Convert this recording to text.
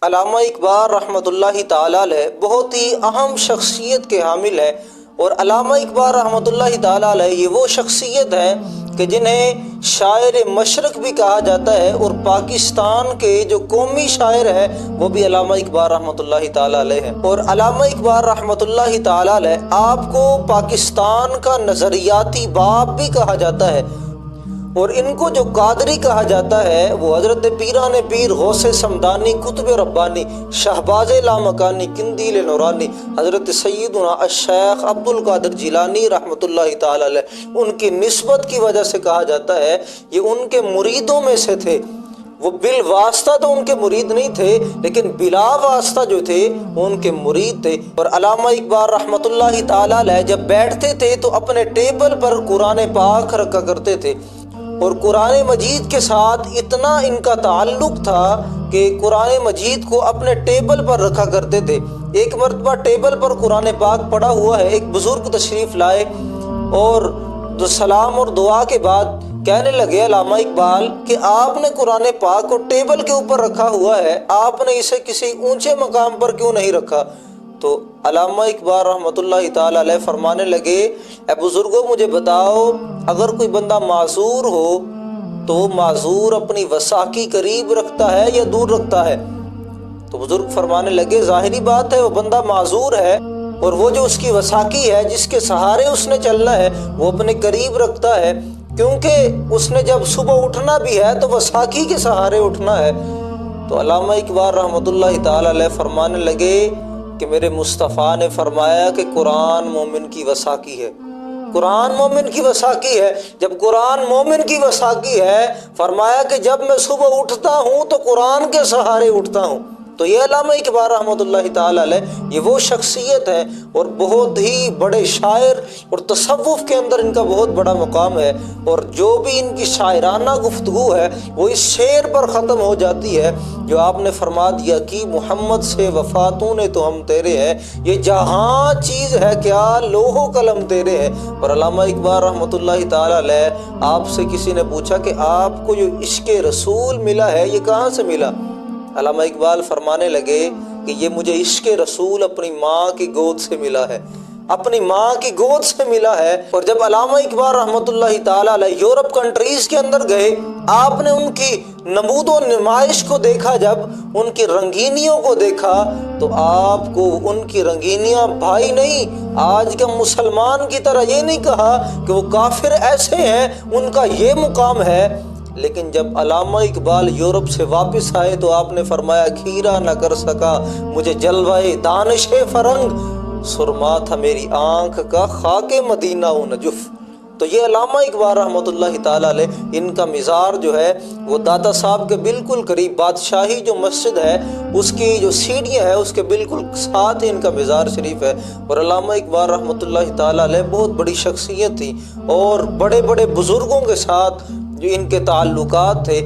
علامہ اقبال رحمۃ تعالیٰ علیہ بہت ہی اہم شخصیت کے حامل ہے، اور علامہ اقبال رحمۃ تعالیٰ علیہ یہ وہ شخصیت ہے کہ جنہیں شاعر مشرق بھی کہا جاتا ہے، اور پاکستان کے جو قومی شاعر ہے وہ بھی علامہ اقبال رحمۃ تعالیٰ علیہ ہے۔ اور علامہ اقبال رحمۃ تعالیٰ علیہ آپ کو پاکستان کا نظریاتی باپ بھی کہا جاتا ہے، اور ان کو جو قادری کہا جاتا ہے وہ حضرت پیران پیر غوث سمدانی قطب ربانی شہباز لامکانی قندیل نورانی حضرت سیدنا الشیخ عبد القادر جیلانی رحمۃ اللہ تعالی علیہ، ان کی نسبت کی وجہ سے کہا جاتا ہے یہ ان کے مریدوں میں سے تھے۔ وہ بالواسطہ تو ان کے مرید نہیں تھے، لیکن بلا واسطہ جو تھے وہ ان کے مرید تھے۔ اور علامہ اقبال رحمۃ اللہ تعالی علیہ جب بیٹھتے تھے تو اپنے ٹیبل پر قرآن پاک رکھا کرتے تھے، اور قرآن مجید کے ساتھ اتنا ان کا تعلق تھا کہ قرآن مجید کو اپنے ٹیبل پر رکھا کرتے تھے۔ ایک مرتبہ ٹیبل پر قرآن پاک پڑا ہوا ہے، ایک بزرگ تشریف لائے اور سلام اور دعا کے بعد کہنے لگے علامہ اقبال کہ آپ نے قرآن پاک کو ٹیبل کے اوپر رکھا ہوا ہے، آپ نے اسے کسی اونچے مقام پر کیوں نہیں رکھا؟ تو علامہ اقبال رحمۃ اللہ تعالی علیہ فرمانے لگے، اے بزرگوں مجھے بتاؤ، اگر کوئی بندہ معذور ہو تو معذور اپنی وثاقی قریب رکھتا ہے یا دور رکھتا ہے؟ تو بزرگ فرمانے لگے ظاہری بات ہے وہ بندہ معذور ہے، اور وہ جو اس کی وثاقی ہے جس کے سہارے اس نے چلنا ہے وہ اپنے قریب رکھتا ہے، کیونکہ اس نے جب صبح اٹھنا بھی ہے تو وثاقی کے سہارے اٹھنا ہے۔ تو علامہ اقبال رحمۃ اللہ تعالی علیہ فرمانے لگے کہ میرے مصطفیٰ نے فرمایا کہ قرآن مومن کی وثاقی ہے، قرآن مومن کی وثاقی ہے۔ جب قرآن مومن کی وثاقی ہے، فرمایا کہ جب میں صبح اٹھتا ہوں تو قرآن کے سہارے اٹھتا ہوں۔ تو یہ علامہ اقبال رحمۃ اللہ تعالی علیہ یہ وہ شخصیت ہے، اور بہت ہی بڑے شاعر، اور تصوف کے اندر ان کا بہت بڑا مقام ہے، اور جو بھی ان کی شاعرانہ گفتگو ہے وہ اس شعر پر ختم ہو جاتی ہے جو آپ نے فرما دیا کہ محمد سے وفاتوں نے تو ہم تیرے ہیں، یہ جہاں چیز ہے کیا لوح و قلم تیرے ہیں۔ اور علامہ اقبال رحمۃ اللہ تعالی علیہ آپ سے کسی نے پوچھا کہ آپ کو جو عشق رسول ملا ہے یہ کہاں سے ملا؟ علامہ اقبال فرمانے لگے کہ یہ مجھے عشق رسول اپنی ماں کی گود سے ملا ہے، اپنی ماں کی گود سے ملا ہے۔ اور جب علامہ اقبال رحمۃ اللہ تعالی علیہ یورپ کنٹریز کے اندر گئے، آپ نے ان کی نمود و نمائش کو دیکھا، جب ان کی رنگینیوں کو دیکھا تو آپ کو ان کی رنگینیاں بھائی نہیں آج کے مسلمان کی طرح یہ نہیں کہا کہ وہ کافر ایسے ہیں ان کا یہ مقام ہے، لیکن جب علامہ اقبال یورپ سے واپس آئے تو آپ نے فرمایا کھیرا نہ کر سکا مجھے جلوہ دانش فرنگ، سرما تھا میری آنکھ کا خاک مدینہ و نجف۔ تو یہ علامہ اقبال رحمۃ اللہ تعالی علیہ ان کا مزار جو ہے وہ داتا صاحب کے بالکل قریب، بادشاہی جو مسجد ہے اس کی جو سیڑھیاں ہیں اس کے بالکل ساتھ ہی ان کا مزار شریف ہے۔ اور علامہ اقبال رحمۃ اللہ تعالی علیہ بہت بڑی شخصیت تھی، اور بڑے بڑے بزرگوں کے ساتھ جو ان کے تعلقات تھے